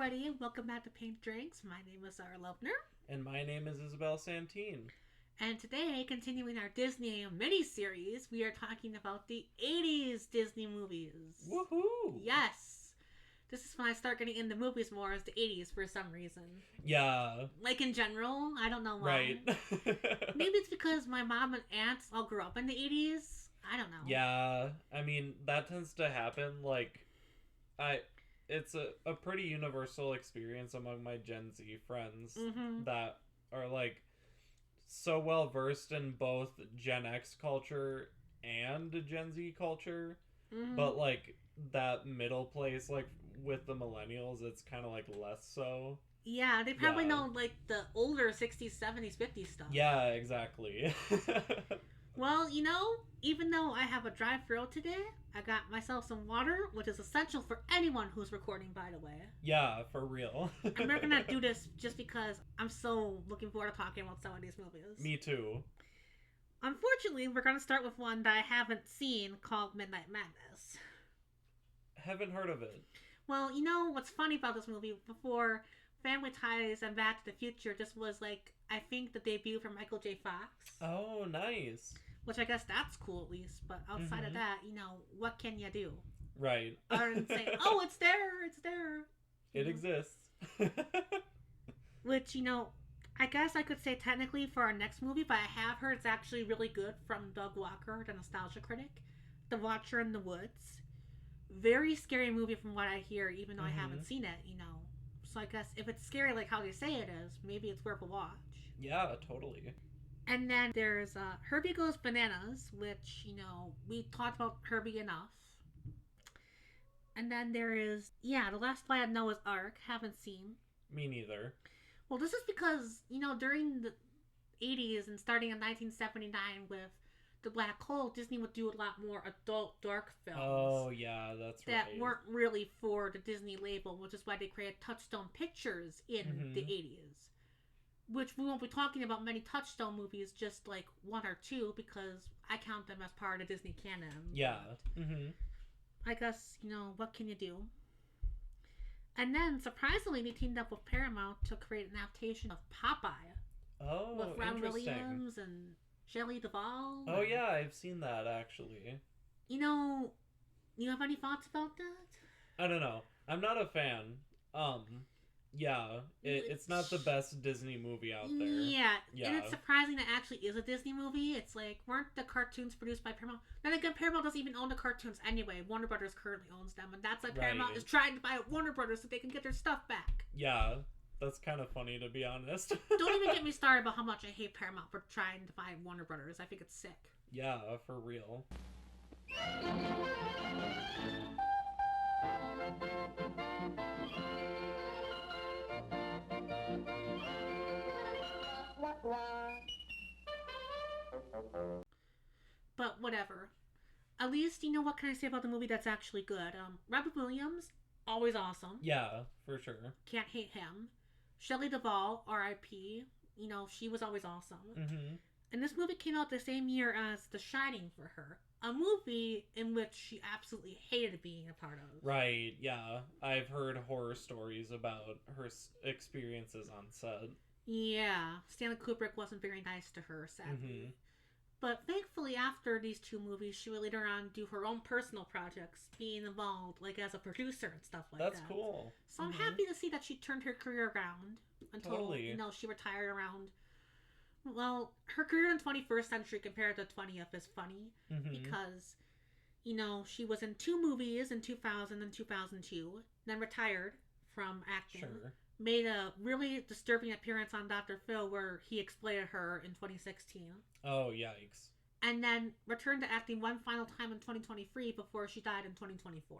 everybody. Welcome back to Paint Drinks. My name is Sarah Lovner. And my name is Isabel Santine. And today, continuing our Disney mini-series, we are talking about the 80s Disney movies. Woohoo! Yes! This is when I start getting into movies more as the 80s for some reason. Yeah. Like in general, I don't know why. Right. Maybe it's because my mom and aunts all grew up in the 80s. I don't know. Yeah. I mean, that tends to happen. It's a pretty universal experience among my Gen Z friends that are so well versed in both Gen X culture and Gen Z culture, but that middle place, with the millennials, it's kind of less so. Yeah, they probably know the older 60s, 70s, 50s stuff. Yeah, exactly. Well, even though I have a dry throat today, I got myself some water, which is essential for anyone who's recording, by the way. Yeah, for real. I'm not gonna do this just because I'm so looking forward to talking about some of these movies. Me too. Unfortunately, we're gonna start with one that I haven't seen called Midnight Madness. Haven't heard of it. Well, what's funny about this movie, before Family Ties and Back to the Future, this was I think the debut for Michael J. Fox. Oh, nice. Which I guess that's cool at least, but outside of that, what can you do? Right. Other than say, oh, it's there. It exists. Which, I guess I could say technically for our next movie, but I have heard it's actually really good from Doug Walker, the nostalgia critic. The Watcher in the Woods. Very scary movie from what I hear, even though I haven't seen it, So I guess if it's scary like how they say it is, maybe it's worth a watch. Yeah, totally. And then there's Herbie Goes Bananas, which, we talked about Herbie enough. And then there is, The Last Flight of Noah's Ark. Haven't seen. Me neither. Well, this is because, during the 80s and starting in 1979 with The Black Hole, Disney would do a lot more adult dark films. Oh, yeah, that's right. That weren't really for the Disney label, which is why they created Touchstone Pictures in the 80s. Which we won't be talking about many Touchstone movies, just one or two, because I count them as part of Disney canon. Yeah. I guess, what can you do? And then, surprisingly, they teamed up with Paramount to create an adaptation of Popeye. Oh, with Ron interesting. Williams and Shelley Duvall. Oh, yeah, I've seen that, actually. You have any thoughts about that? I don't know. I'm not a fan. Yeah, it's not the best Disney movie out there. Yeah, and it's surprising that actually is a Disney movie. It's weren't the cartoons produced by Paramount? Then again, Paramount doesn't even own the cartoons anyway. Warner Brothers currently owns them, and that's Paramount is trying to buy Warner Brothers so they can get their stuff back. Yeah, that's kind of funny, to be honest. Don't even get me started about how much I hate Paramount for trying to buy Warner Brothers. I think it's sick. Yeah, for real. But whatever. At least, what can I say about the movie that's actually good? Robin Williams, always awesome. Yeah, for sure. Can't hate him. Shelley Duvall, R.I.P. She was always awesome. And this movie came out the same year as The Shining for her. A movie in which she absolutely hated being a part of. Right, yeah. I've heard horror stories about her experiences on set. Yeah, Stanley Kubrick wasn't very nice to her, sadly. But thankfully, after these two movies, she would later on do her own personal projects, being involved, as a producer and stuff like that. That's cool. So I'm happy to see that she turned her career around until, she retired around. Well, her career in the 21st century compared to the 20th is funny because, she was in two movies in 2000 and 2002, then retired from acting. Sure. Made a really disturbing appearance on Dr. Phil where he exploited her in 2016. Oh, yikes. And then returned to acting one final time in 2023 before she died in 2024.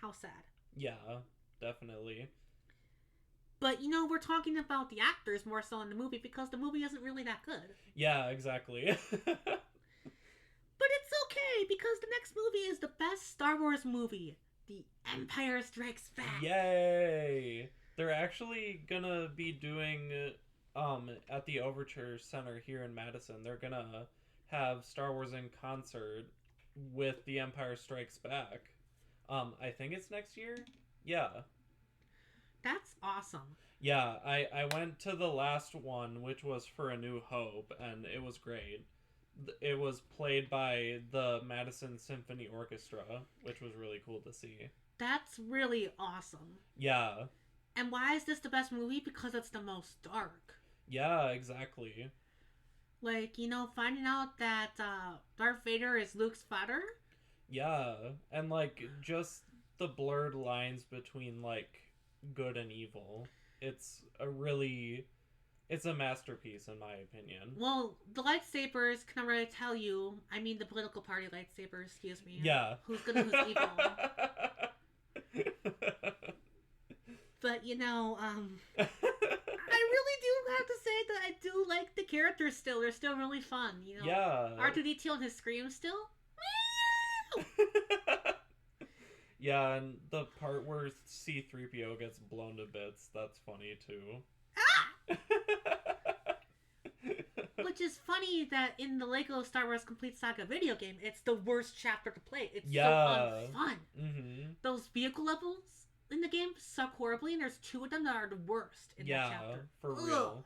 How sad. Yeah, definitely. But, we're talking about the actors more so in the movie because the movie isn't really that good. Yeah, exactly. But it's okay because the next movie is the best Star Wars movie. The Empire Strikes Back. Yay! They're actually gonna be doing, at the Overture Center here in Madison, they're gonna have Star Wars in concert with The Empire Strikes Back. I think it's next year? Yeah. awesome. Yeah, I went to the last one, which was for A New Hope, and it was great. It was played by the Madison Symphony Orchestra, which was really cool to see. That's really awesome. Yeah. And why is this the best movie? Because it's the most dark. Yeah, exactly. Like, finding out that Darth Vader is Luke's father. Yeah, and like just the blurred lines between like good and evil. It's a masterpiece in my opinion. Well, the lightsabers can already tell you, I mean the political party lightsabers, excuse me. Yeah. Who's good and who's evil. But, I really do have to say that I do like the characters still. They're still really fun, Yeah. R2-D2 and his scream still. Yeah, and the part where C-3PO gets blown to bits, that's funny too. Ah! Which is funny that in the Lego Star Wars Complete Saga video game, it's the worst chapter to play. It's so unfun. Mm-hmm. Those vehicle levels in the game suck horribly, and there's 2 of them that are the worst in that chapter. For real.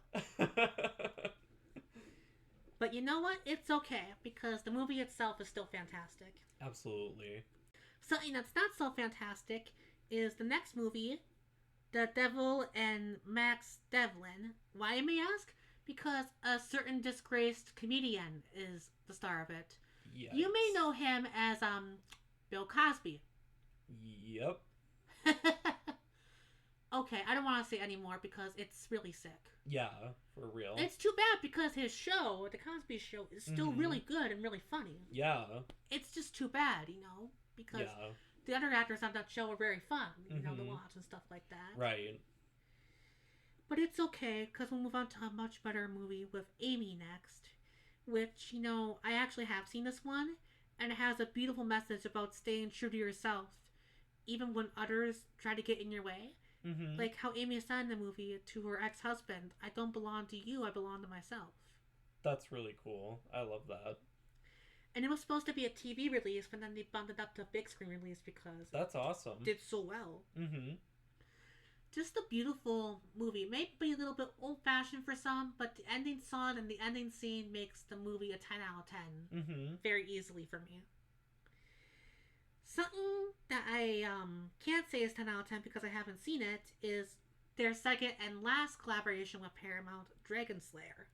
But you know what? It's okay, because the movie itself is still fantastic. Absolutely. Something that's not so fantastic is the next movie, The Devil and Max Devlin. Why, you may ask? Because a certain disgraced comedian is the star of it. Yikes. You may know him as Bill Cosby. Yep. Okay, I don't want to say anymore because it's really sick. Yeah, for real. It's too bad because his show, The Cosby Show, is still really good and really funny. Yeah. It's just too bad, because the other actors on that show are very fun, to watch and stuff like that. Right. But it's okay, because we'll move on to a much better movie with Amy next, which, I actually have seen this one, and it has a beautiful message about staying true to yourself, even when others try to get in your way. Mm-hmm. Like how Amy said in the movie to her ex-husband, I don't belong to you, I belong to myself. That's really cool. I love that. And it was supposed to be a TV release, but then they bumped it up to a big screen release because that's awesome. It did so well. Mm-hmm. Just a beautiful movie. Maybe a little bit old-fashioned for some, but the ending song and the ending scene makes the movie a 10 out of 10. Mm-hmm. Very easily for me. Something that I can't say is 10 out of 10 because I haven't seen it is their second and last collaboration with Paramount, Dragon Slayer.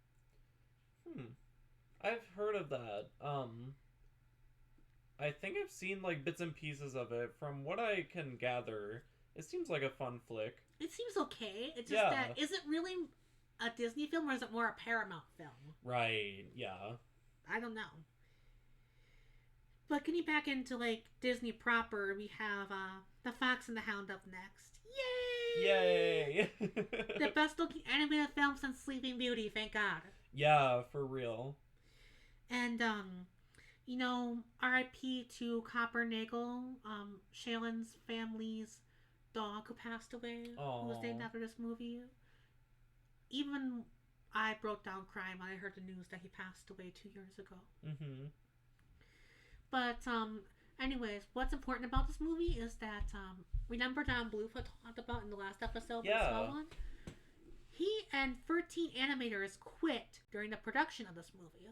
I've heard of that. I think I've seen like bits and pieces of it. From what I can gather, it seems like a fun flick. It seems okay. It's just that, is it really a Disney film or is it more a Paramount film? Right, yeah. I don't know. But getting back into like Disney proper, we have The Fox and the Hound up next. Yay! Yay! The best looking animated film since Sleeping Beauty, thank God. Yeah, for real. And R.I.P. to Copper Nagel, Shaylin's family's dog who passed away. Aww. Who was named after this movie. Even I broke down crying when I heard the news that he passed away 2 years ago. Mm-hmm. But, anyways, what's important about this movie is that, remember Don Bluth I talked about in the last episode? Yeah. The small one? He and 13 animators quit during the production of this movie.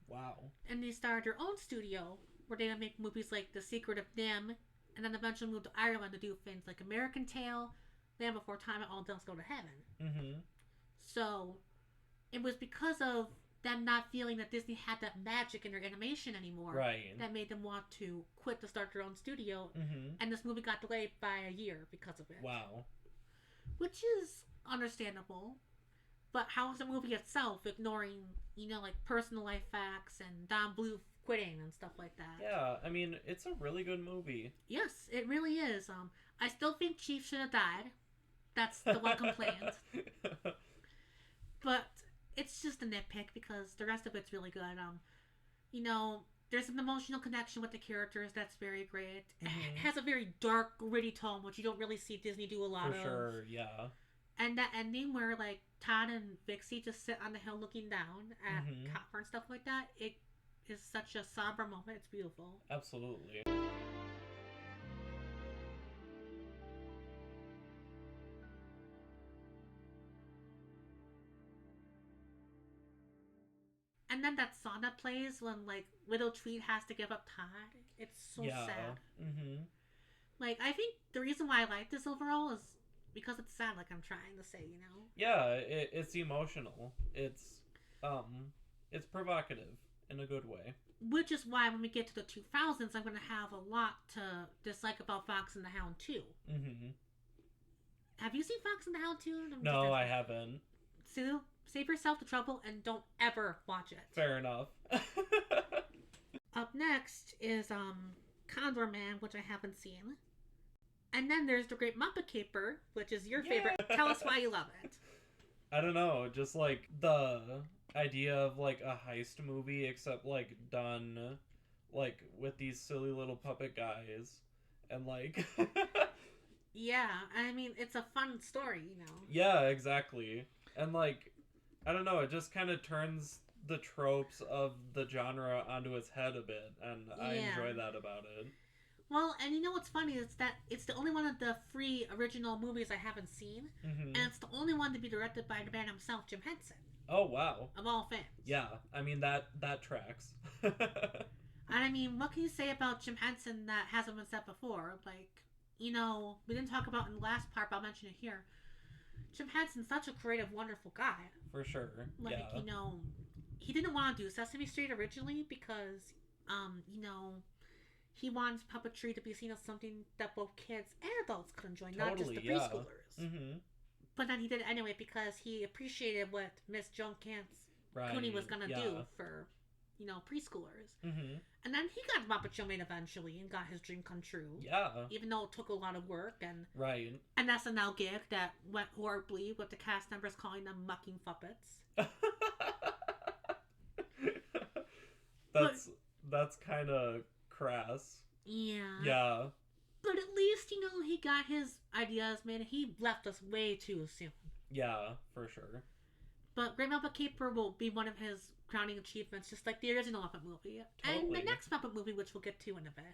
Wow. And they started their own studio where they would make movies like The Secret of NIMH, and then eventually moved to Ireland to do things like American Tail, Land Before Time, and All Dogs Go to Heaven. Mm-hmm. So, it was because of them not feeling that Disney had that magic in their animation anymore. Right. That made them want to quit to start their own studio. Mm-hmm. And this movie got delayed by a year because of it. Wow. Which is understandable. But how is the movie itself ignoring, like personal life facts and Don Bluth quitting and stuff like that? Yeah, I mean, it's a really good movie. Yes, it really is. I still think Chief should have died. That's the one complaint. But it's just a nitpick because the rest of it's really good. There's an emotional connection with the characters that's very great. Mm-hmm. It has a very dark, gritty tone, which you don't really see Disney do a lot of. For sure, yeah. And that ending where, like, Todd and Vixie just sit on the hill looking down at Copper and stuff like that, it is such a somber moment. It's beautiful. Absolutely. And then that song that plays when, like, Widow Tweed has to give up Todd. It's so sad. Mm-hmm. Like, I think the reason why I like this overall is because it's sad, like I'm trying to say, you know? Yeah, it's emotional. It's provocative in a good way. Which is why when we get to the 2000s, I'm going to have a lot to dislike about Fox and the Hound too. Mm-hmm. Have you seen Fox and the Hound too? No, I haven't. Sue, save yourself the trouble and don't ever watch it. Fair enough. Up next is Condor Man, which I haven't seen. And then there's The Great Muppet Caper, which is your favorite. Tell us why you love it. I don't know, just like the idea of like a heist movie, except like done like with these silly little puppet guys and like yeah, I mean, it's a fun story, you know. Yeah, exactly. And like, I don't know, it just kind of turns the tropes of the genre onto its head a bit, and I enjoy that about it. Well, and you know what's funny is that it's the only one of the 3 original movies I haven't seen, and it's the only one to be directed by the man himself, Jim Henson. Oh, wow. Of all fans. Yeah, I mean, that tracks. And I mean, what can you say about Jim Henson that hasn't been said before? Like, you know, we didn't talk about in the last part, but I'll mention it here. Jim Henson's such a creative, wonderful guy. For sure. Like, you know, he didn't want to do Sesame Street originally because, you know, he wants puppetry to be seen as something that both kids and adults could enjoy, not just the preschoolers. Mm-hmm. But then he did it anyway because he appreciated what Miss Joan Cooney was going to do for, you know, preschoolers. Mm-hmm. And then he got Muppet Show made eventually and got his dream come true. Yeah. Even though it took a lot of work and an SNL gig that went horribly with the cast members calling them mucking puppets. That's kind of crass. Yeah. Yeah. But at least, you know, he got his ideas made. He left us way too soon. Yeah, for sure. But Great Muppet Caper will be one of his crowning achievements, just like the original Muppet movie. Totally. And the next Muppet movie, which we'll get to in a bit.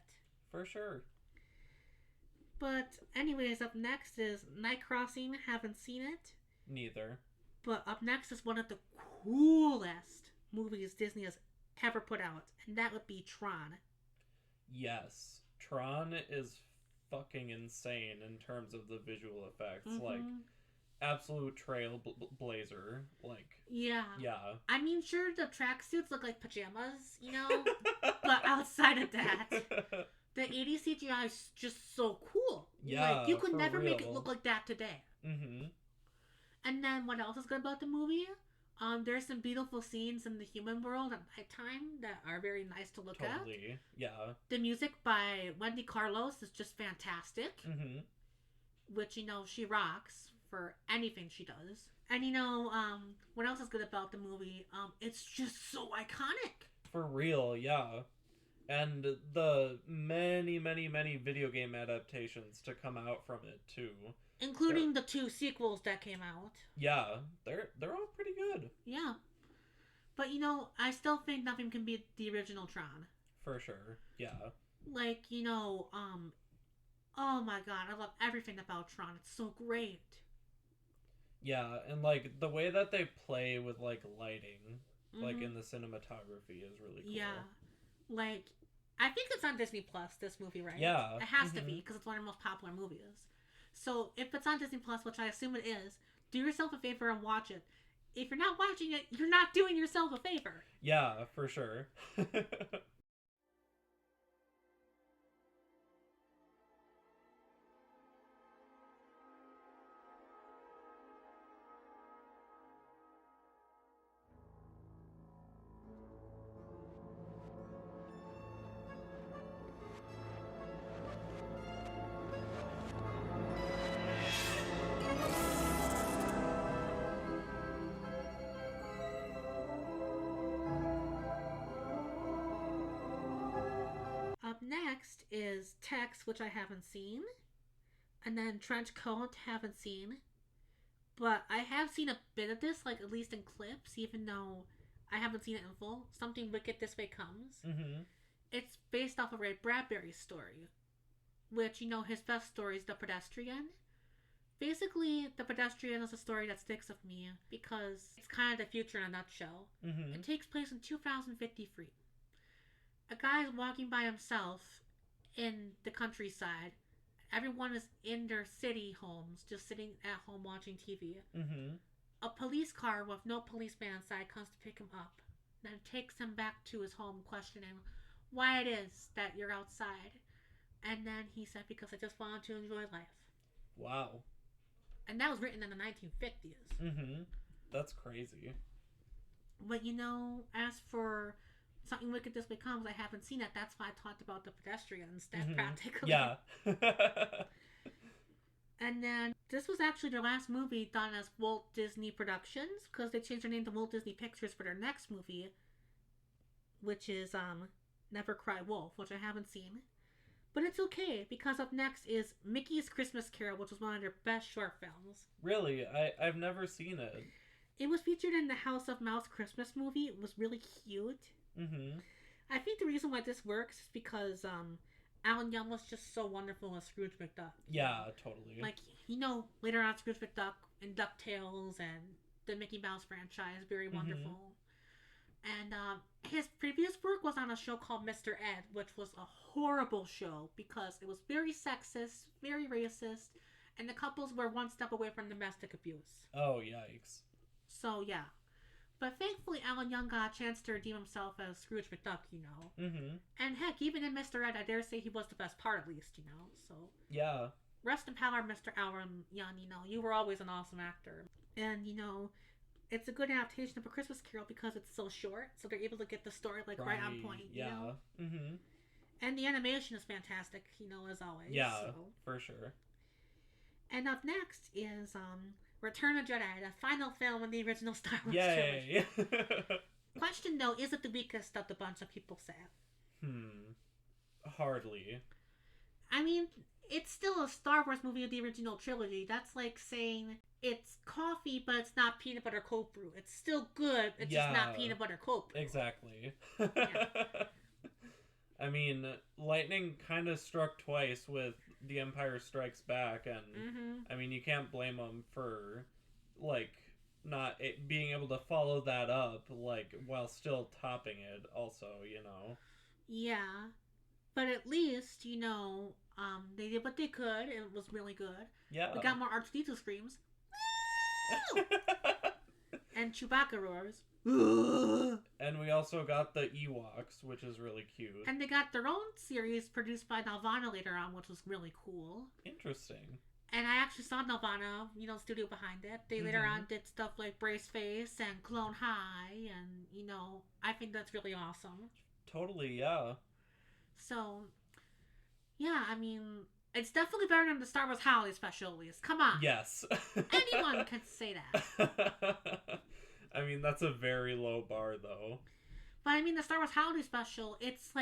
For sure. But anyways, up next is Night Crossing. Haven't seen it. Neither. But up next is one of the coolest movies Disney has ever put out. And that would be Tron. Yes. Tron is fucking insane in terms of the visual effects. Mm-hmm. Like, absolute trailblazer. Like, yeah. I mean, sure, the tracksuits look like pajamas, you know? But outside of that, the 80s CGI is just so cool. Yeah, like, you could never make it look like that today. Mm-hmm. And then what else is good about the movie? There's some beautiful scenes in the human world at nighttime that are very nice to look at. Totally, yeah. The music by Wendy Carlos is just fantastic. Mm-hmm. Which, you know, she rocks for anything she does. And, you know, what else is good about the movie? It's just so iconic. For real, yeah. And the many, many, many video game adaptations to come out from it, too. Including the 2 sequels that came out. Yeah, they're all pretty good. Yeah. But, you know, I still think nothing can beat the original Tron. For sure, yeah. Like, you know, oh my god, I love everything about Tron. It's so great. Yeah, and, like, the way that they play with, like, lighting, like, in the cinematography is really cool. Yeah. Like, I think it's on Disney Plus, this movie, right? Yeah. It has to be, because it's one of the most popular movies. So, if it's on Disney Plus, which I assume it is, do yourself a favor and watch it. If you're not watching it, you're not doing yourself a favor. Yeah, for sure. Next is Tex, which I haven't seen. And then Trench Coat, haven't seen. But I have seen a bit of this, like at least in clips, even though I haven't seen it in full. Something Wicked This Way Comes. Mm-hmm. It's based off of Ray Bradbury's story. Which, you know, his best story is The Pedestrian. Basically, The Pedestrian is a story that sticks with me because it's kind of the future in a nutshell. It takes place in 2053. A guy is walking by himself in the countryside. Everyone is in their city homes, just sitting at home watching TV. A police car with no policeman inside comes to pick him up, then takes him back to his home, questioning why it is that you're outside. And then he said, because I just wanted to enjoy life. Wow. And that was written in the 1950s. That's crazy. But as for Something Wicked This Way Comes, I haven't seen it. That's why I talked about The Pedestrian instead, practically. Yeah. And then this was actually their last movie done as Walt Disney Productions, because they changed their name to Walt Disney Pictures for their next movie, which is Never Cry Wolf, which I haven't seen. But it's okay, because up next is Mickey's Christmas Carol, which was one of their best short films. Really? I've never seen it. It was featured in the House of Mouse Christmas movie. It was really cute. I think the reason why this works is because Alan Young was just so wonderful as Scrooge McDuck. Yeah, totally. Like, later on Scrooge McDuck and DuckTales and the Mickey Mouse franchise, very wonderful. And his previous work was on a show called Mr. Ed, which was a horrible show because it was very sexist, very racist, and the couples were one step away from domestic abuse. Oh, yikes. So, yeah. But thankfully, Alan Young got a chance to redeem himself as Scrooge McDuck, And heck, even in Mr. Ed, I dare say he was the best part, at least, So, yeah. Rest in power, Mr. Alan Young, you were always an awesome actor. And, it's a good adaptation of A Christmas Carol because it's so short, so they're able to get the story, right on point, you know? And the animation is fantastic, as always. Yeah, for sure. And up next is, Return of Jedi, the final film in the original Star Wars trilogy. Question though, is it the weakest of the bunch of people say? Hardly. I mean, it's still a Star Wars movie of the original trilogy. That's like saying it's coffee, but it's not peanut butter cold brew. It's still good, it's just not peanut butter cold brew. Exactly. I mean, lightning kind of struck twice with The Empire Strikes Back, and I mean, you can't blame them for not being able to follow that up while still topping it also, Yeah, but at least they did what they could, and it was really good. Yeah, we got more R2-D2 screams and Chewbacca roars. And we also got the Ewoks, which is really cute. And they got their own series produced by Nelvana later on, which was really cool. Interesting. And I actually saw Nelvana, studio behind it. They later on did stuff like Brace Face and Clone High, and, I think that's really awesome. Totally, yeah. So, yeah, I mean, it's definitely better than the Star Wars Holiday Special, at least. Come on. Yes. Anyone can say that. I mean, that's a very low bar, though. But I mean, the Star Wars Holiday Special, it's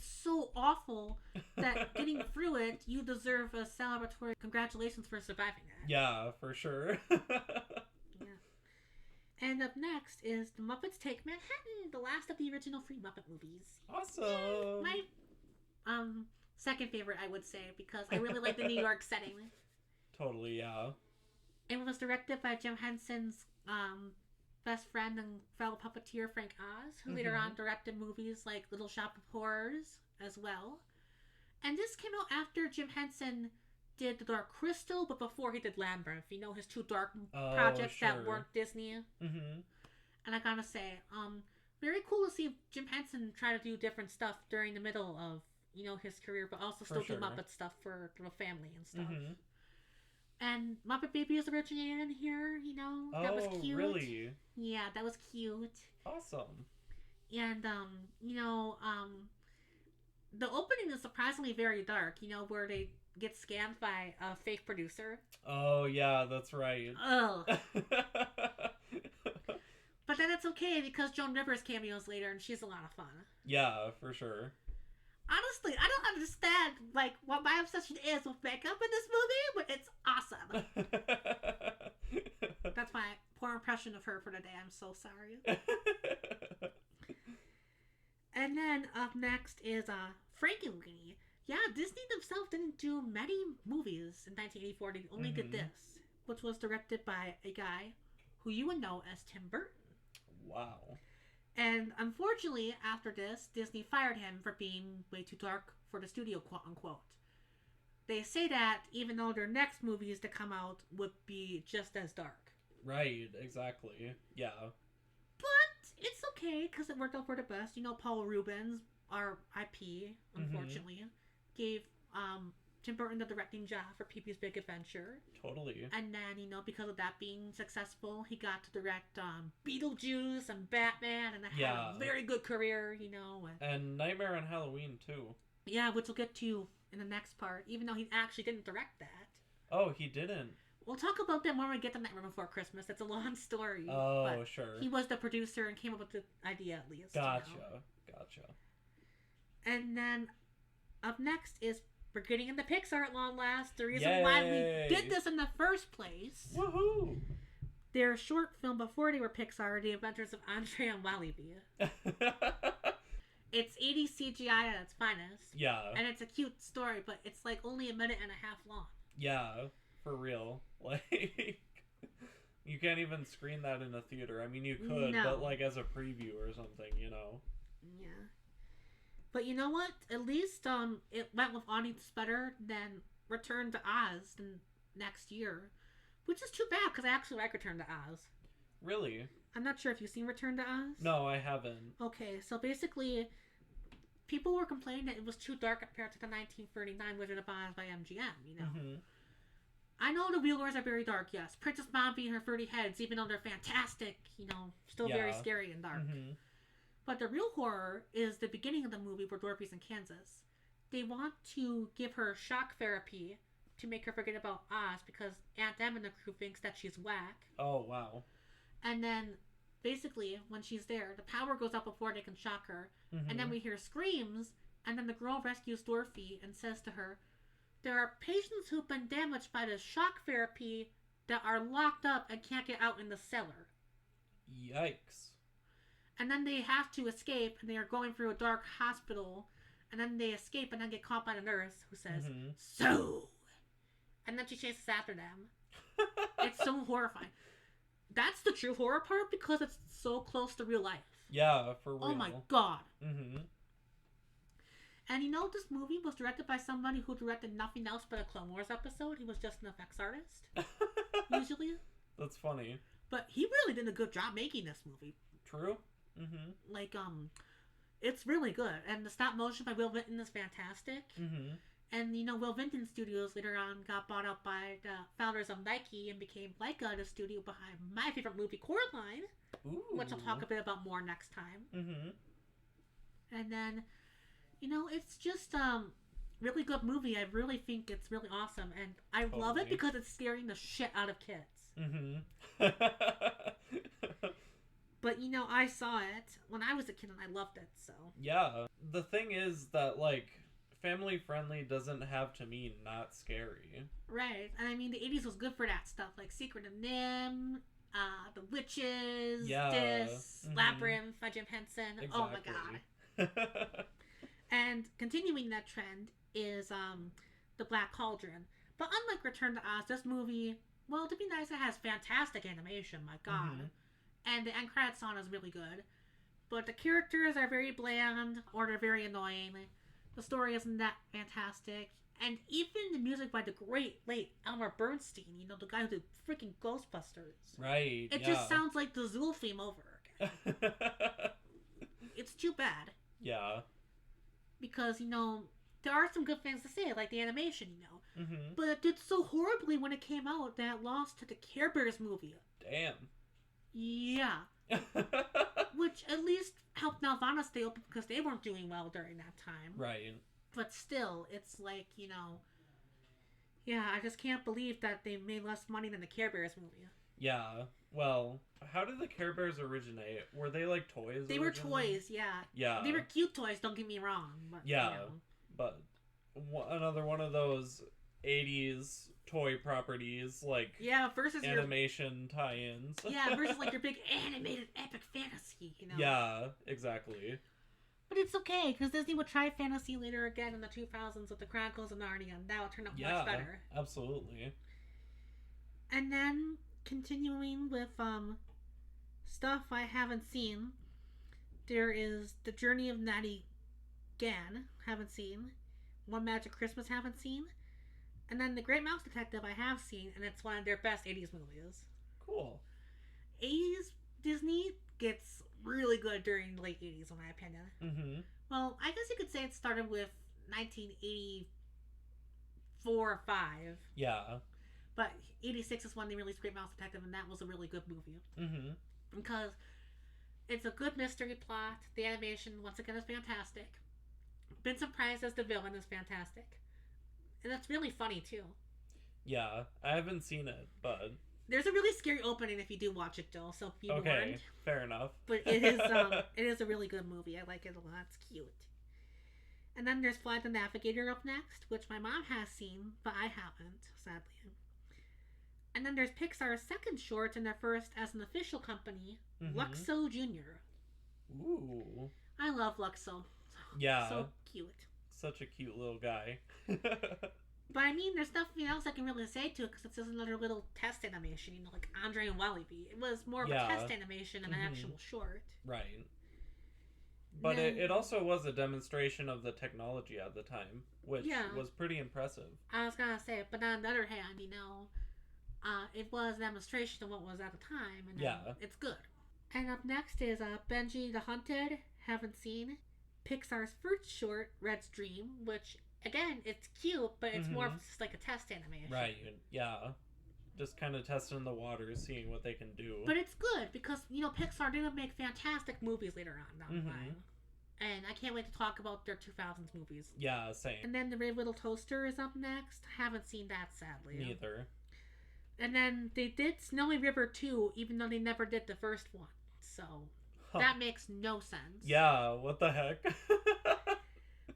so awful that getting through it, you deserve a celebratory congratulations for surviving it. Yeah, for sure. Yeah. And up next is The Muppets Take Manhattan, the last of the original 3 Muppet movies. Awesome! My second favorite, I would say, because I really like the New York setting. Totally, yeah. It was directed by Jim Henson's best friend and fellow puppeteer Frank Oz, who later on directed movies like Little Shop of Horrors as well. And this came out after Jim Henson did The Dark Crystal, but before he did Labyrinth. His 2 dark projects that weren't Disney. And I gotta say, very cool to see Jim Henson try to do different stuff during the middle of, his career, but also still do Muppet stuff for the family and stuff. And Muppet Babies originated in here, that was cute. Really? Yeah, that was cute. Awesome. And, the opening is surprisingly very dark, where they get scammed by a fake producer. Oh, yeah, that's right. Ugh. But then it's okay, because Joan Rivers cameos later, and she's a lot of fun. Yeah, for sure. Honestly, I don't understand, what my obsession is with makeup in this movie, but it's awesome. That's my poor impression of her for today. I'm so sorry. And then up next is Frankenweenie. Yeah, Disney themselves didn't do many movies in 1984. They only did this, which was directed by a guy who you would know as Tim Burton. Wow. And unfortunately, after this, Disney fired him for being way too dark for the studio, quote unquote. They say that even though their next movies to come out would be just as dark. Right, exactly. Yeah. But it's okay, because it worked out for the best. You know, Paul Rubens, our IP, unfortunately, gave Tim Burton the directing job for Pee-Wee's Big Adventure. Totally. And then, you know, because of that being successful, he got to direct Beetlejuice and Batman, and had a very good career, you know. And Nightmare on Halloween, too. Yeah, which we'll get to in the next part, even though he actually didn't direct that. Oh, he didn't? We'll talk about that when we get to Nightmare Before Christmas. It's a long story. Oh, but sure. He was the producer and came up with the idea, at least. Gotcha. You know? Gotcha. And then up next is we're getting into Pixar at long last. The reason why we did this in the first place. Woohoo! Their short film before they were Pixar, The Adventures of Andre and Walibi. It's 80 CGI at its finest. Yeah. And it's a cute story, but it's like only a minute and a half long. Yeah, for real. Like, you can't even screen that in a theater. I mean, you could, but like as a preview or something, you know. Yeah. But you know what? At least it went with audience better than Return to Oz next year. Which is too bad, because I actually like Return to Oz. Really? I'm not sure if you've seen Return to Oz. No, I haven't. Okay, so basically, people were complaining that it was too dark compared to the 1939 Wizard of Oz by MGM, you know. Mm-hmm. I know the Wheelers are very dark, yes. Princess Mombi and her 30 heads, even though they're fantastic, you know, still very scary and dark. Mm-hmm. But the real horror is the beginning of the movie where Dorothy's in Kansas. They want to give her shock therapy to make her forget about Oz because Aunt Em and the crew thinks that she's whack. Oh, wow. And then, basically, when she's there, the power goes up before they can shock her. Mm-hmm. And then we hear screams, and then the girl rescues Dorothy and says to her, there are patients who've been damaged by the shock therapy that are locked up and can't get out in the cellar. Yikes. And then they have to escape, and they are going through a dark hospital, and then they escape and then get caught by the nurse who says, so! And then she chases after them. It's so horrifying. That's the true horror part because it's so close to real life. Yeah, for real. Oh my god. Mm-hmm. And you know, this movie was directed by somebody who directed nothing else but a Clone Wars episode. He was just an effects artist, usually. That's funny. But he really did a good job making this movie. True. Mm-hmm. Like, it's really good. And the stop motion by Will Vinton is fantastic. Mm-hmm. And, you know, Will Vinton Studios later on got bought up by the founders of Nike and became Laika, the studio behind my favorite movie, Coraline. Ooh. Which I'll talk a bit about more next time. Mm-hmm. And then, you know, it's just really good movie. I really think it's really awesome. And I love it because it's scaring the shit out of kids. Mm-hmm. But, you know, I saw it when I was a kid and I loved it, so. Yeah. The thing is that, like, family friendly doesn't have to mean not scary. Right. And I mean, the 80s was good for that stuff, like Secret of NIMH, The Witches, this, Labyrinth by Jim Henson. Exactly. Oh my god. And continuing that trend is The Black Cauldron. But unlike Return to Oz, this movie, well, to be nice, it has fantastic animation, my god. Mm-hmm. And the end credits song is really good. But the characters are very bland, or they're very annoying. The story isn't that fantastic. And even the music by the great late Elmer Bernstein, you know, the guy who did freaking Ghostbusters. Right, It just sounds like the Zool theme over again. It's too bad. Yeah. Because, you know, there are some good things to say, like the animation, you know. Mm-hmm. But it did so horribly when it came out that it lost to the Care Bears movie. Damn. Yeah. Which at least helped Nelvana stay open because they weren't doing well during that time. Right. But still, it's like, you know, yeah, I just can't believe that they made less money than the Care Bears movie. Yeah. Well, how did the Care Bears originate? Were they like toys? They were toys, yeah. Yeah. They were cute toys, don't get me wrong. But, yeah. You know. But another one of those 80s toy properties, like versus animation tie-ins. Yeah, versus like your big animated epic fantasy, you know. Yeah, exactly. But it's okay, because Disney would try fantasy later again in the 2000s with the Chronicles of Narnia, and that would turn out much better. Absolutely. And then, continuing with stuff I haven't seen, there is The Journey of Natty Gann, haven't seen. One Magic Christmas, haven't seen. And then The Great Mouse Detective I have seen, and it's one of their best 80s movies. Cool. 80s Disney gets really good during the late 80s, in my opinion. Mm-hmm. Well, I guess you could say it started with 1984 or 5. Yeah. But 86 is when they released Great Mouse Detective, and that was a really good movie. Mm-hmm. Because it's a good mystery plot. The animation, once again, is fantastic. Vincent Price as the villain is fantastic. And it's really funny, too. Yeah, I haven't seen it, but... There's a really scary opening if you do watch it, Joel, so be warned. Okay, fair enough. But it is a really good movie. I like it a lot. It's cute. And then there's Fly the Navigator up next, which my mom has seen, but I haven't, sadly. And then there's Pixar's second short and their first as an official company, Luxo Jr. Ooh. I love Luxo. Yeah. So cute. Such a cute little guy. But I mean, there's nothing else I can really say to it because it's just another little test animation, like Andre and Wally-B. It was more of a test animation than an actual short. Right. But it also was a demonstration of the technology at the time, which was pretty impressive. I was going to say, but on the other hand, it was a demonstration of what was at the time, and it's good. And up next is Benji the Hunted, haven't seen. Pixar's first short, Red's Dream, which... Again, it's cute, but it's more of just like a test animation. Right, yeah. Just kind of testing the waters, seeing what they can do. But it's good, because, Pixar did make fantastic movies later on down the line. And I can't wait to talk about their 2000s movies. Yeah, same. And then The Brave Little Toaster is up next. Haven't seen that, sadly. Neither. And then they did Snowy River 2, even though they never did the first one. So, that makes no sense. Yeah, what the heck?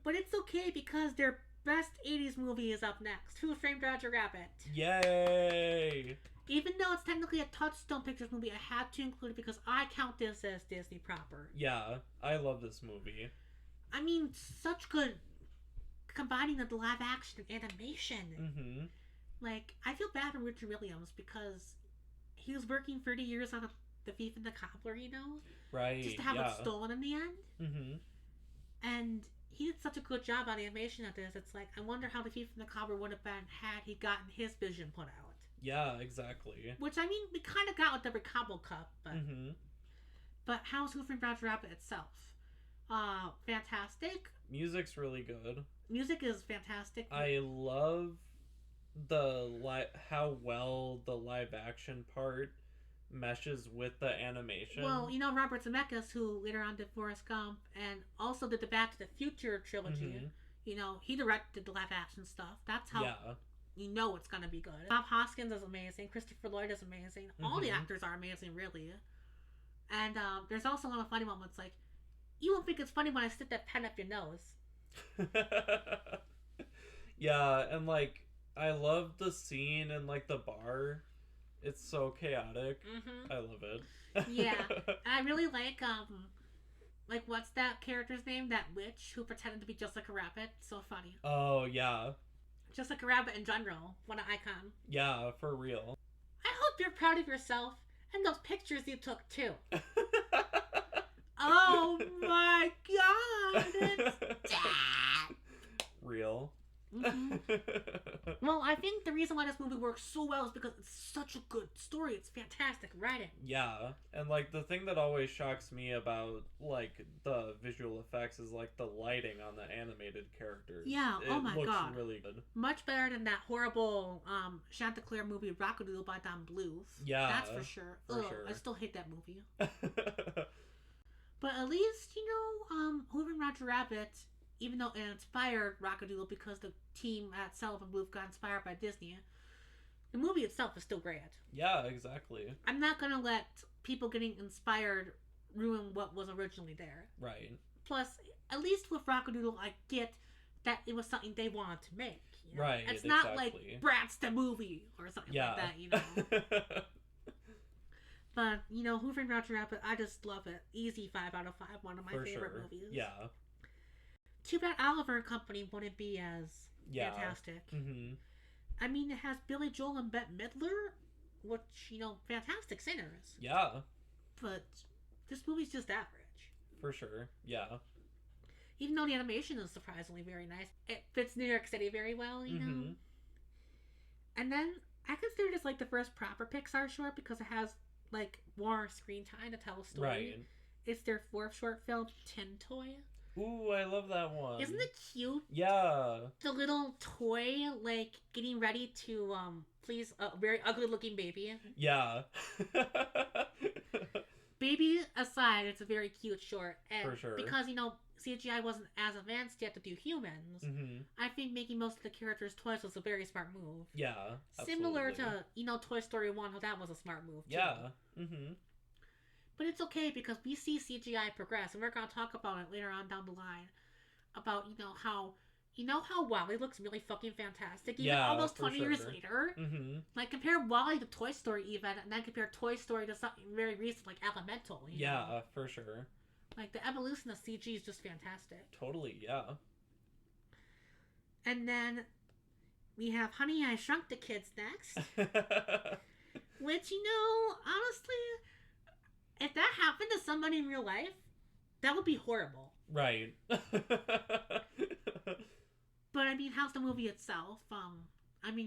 But it's okay because their best 80s movie is up next. Who Framed Roger Rabbit? Yay! Even though it's technically a Touchstone Pictures movie, I had to include it because I count this as Disney proper. Yeah, I love this movie. I mean, such good combining of the live action and animation. Like, I feel bad for Richard Williams because he was working 30 years on The Thief and the Cobbler, Right, just to have it stolen in the end. And... he did such a good job on animation at this. It's like, I wonder how The Thief and the Cobbler would have been had he gotten his vision put out. Yeah, exactly. Which, I mean, we kind of got with the Recobble Cup, but... But how's Who Framed Roger Rabbit itself? Fantastic. Music's really good. Music is fantastic. I love how well the live action part meshes with the animation. Well, Robert Zemeckis, who later on did Forrest Gump and also did the Back to the Future trilogy, he directed the live action stuff. That's how it's gonna be good. Bob Hoskins is amazing. Christopher Lloyd is amazing. All the actors are amazing, really. And there's also a lot of funny moments, like, you won't think it's funny when I stick that pen up your nose. Yeah, and like, I love the scene in like the bar. It's so chaotic. I love it. Yeah. I really like, what's that character's name? That witch who pretended to be just like a rabbit. So funny. Oh, yeah. Just like a rabbit in general. What an icon. Yeah, for real. I hope you're proud of yourself and those pictures you took, too. Oh, my God. It's that. Real. Well, I think the reason why this movie works so well is because it's such a good story. It's fantastic writing. Yeah, and like the thing that always shocks me about like the visual effects is like the lighting on the animated characters. Yeah, oh my God. It looks really good. Much better than that horrible Chanticleer movie Rockadoodle by Don Bluth. Yeah, that's for sure. Sure. I still hate that movie. But at least, Who Framed Roger Rabbit, even though it inspired Rockadoodle because the team at Sullivan Bluth got inspired by Disney, the movie itself is still great. Yeah, exactly. I'm not going to let people getting inspired ruin what was originally there. Right. Plus, at least with Rockadoodle, I get that it was something they wanted to make. Right, it's not like Bratz the movie or something like that, But, Who Framed Roger Rabbit, I just love it. Easy 5 out of 5. One of my favorite movies. Yeah. too bad Oliver and Company wouldn't be as fantastic. I mean, it has Billy Joel and Bette Midler, which, fantastic singers. Yeah. But this movie's just average. For sure, yeah. Even though the animation is surprisingly very nice, it fits New York City very well, you know? And then I consider this like the first proper Pixar short because it has like more screen time to tell a story. Right. It's their fourth short film, Tin Toy. Ooh, I love that one. Isn't it cute? Yeah. The little toy, like, getting ready to, please a very ugly looking baby. Yeah. Baby aside, it's a very cute short. And for sure. Because, CGI wasn't as advanced yet to do humans, I think making most of the characters toys was a very smart move. Yeah, absolutely. Similar to, Toy Story 1, how that was a smart move, too. Yeah. But it's okay because we see CGI progress, and we're going to talk about it later on down the line. About, how WALL-E looks really fucking fantastic, even almost 20 years later. Like, compare WALL-E to Toy Story even, and then compare Toy Story to something very recent, like Elemental. You know? For sure. Like, the evolution of CG is just fantastic. Totally, yeah. And then we have Honey, I Shrunk the Kids next. Which, honestly, if that happened to somebody in real life, that would be horrible. Right. But, I mean, how's the movie itself?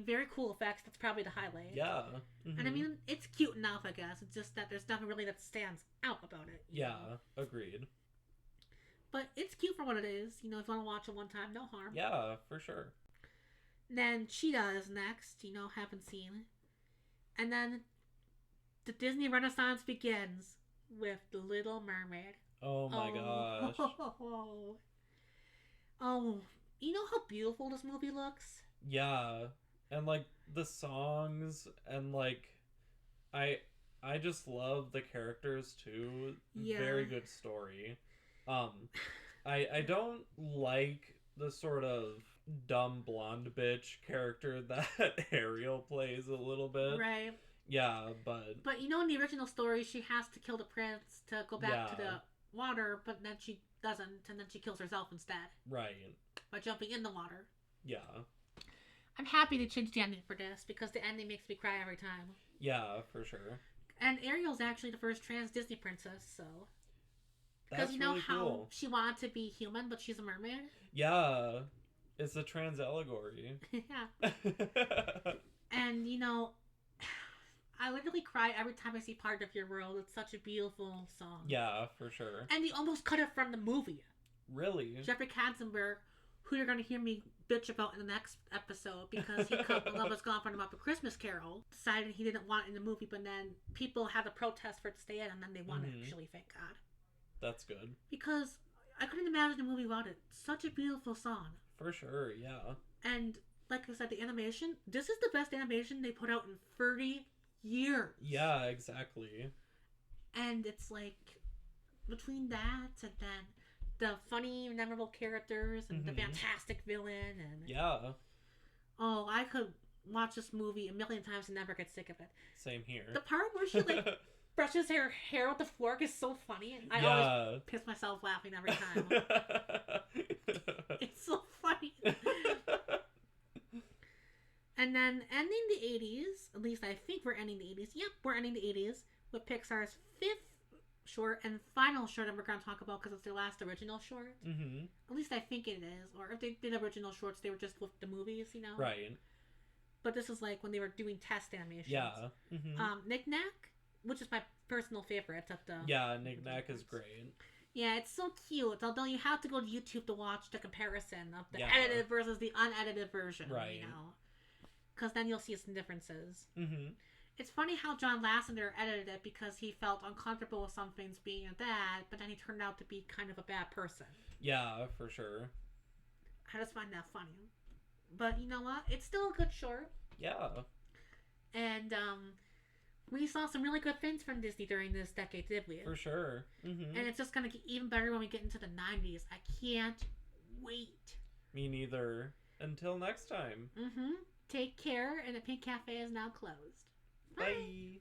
Very cool effects. That's probably the highlight. Yeah. And, it's cute enough, I guess. It's just that there's nothing really that stands out about it. Yeah, agreed. But it's cute for what it is. If you want to watch it one time, no harm. Yeah, for sure. Then Cheetah is next. Haven't seen. And then the Disney Renaissance begins with The Little Mermaid. Oh my gosh. Oh, you know how beautiful this movie looks? Yeah. And like the songs and like I just love the characters too. Yeah. Very good story. I don't like the sort of dumb blonde bitch character that Ariel plays a little bit. Right. Yeah, but in the original story she has to kill the prince to go back to the water, but then she doesn't, and then she kills herself instead. Right. By jumping in the water. Yeah. I'm happy to change the ending for this because the ending makes me cry every time. Yeah, for sure. And Ariel's actually the first trans Disney princess, so. Because really how cool. She wanted to be human, but she's a mermaid? Yeah. It's a trans allegory. Yeah. And, I literally cry every time I see Part of Your World. It's such a beautiful song. Yeah, for sure. And they almost cut it from the movie. Really? Jeffrey Katzenberg, who you're going to hear me bitch about in the next episode because he cut The Love Is Gone from A Christmas Carol, decided he didn't want it in the movie, but then people had to protest for it to stay in, and then they won it, actually, thank God. That's good. Because I couldn't imagine a movie without it. Such a beautiful song. For sure, yeah. And, like I said, the animation, this is the best animation they put out in 30 years. Yeah, exactly. And it's like, between that and then the funny, memorable characters and the fantastic villain and... Yeah. Oh, I could watch this movie a million times and never get sick of it. Same here. The part where she, brushes her hair with the fork is so funny. I always piss myself laughing every time. It's so funny. And then ending the 80s, at least I think we're ending the 80s. Yep, we're ending the 80s with Pixar's fifth short and final short that we're going to talk about because it's their last original short. At least I think it is. Or if they did original shorts, they were just with the movies, Right. But this is like when they were doing test animations. Yeah. Knick Knack, which is my personal favorite of the... Yeah, Knick Knack is great. Yeah, it's so cute. Although you have to go to YouTube to watch the comparison of the edited versus the unedited version, right. Because then you'll see some differences. It's funny how John Lasseter edited it because he felt uncomfortable with some things being a dad, but then he turned out to be kind of a bad person. Yeah, for sure. I just find that funny. But you know what? It's still a good short. Yeah. And we saw some really good things from Disney during this decade, did we? For sure. And it's just going to get even better when we get into the 90s. I can't wait. Me neither. Until next time. Take care, and the Pink Cafe is now closed. Bye.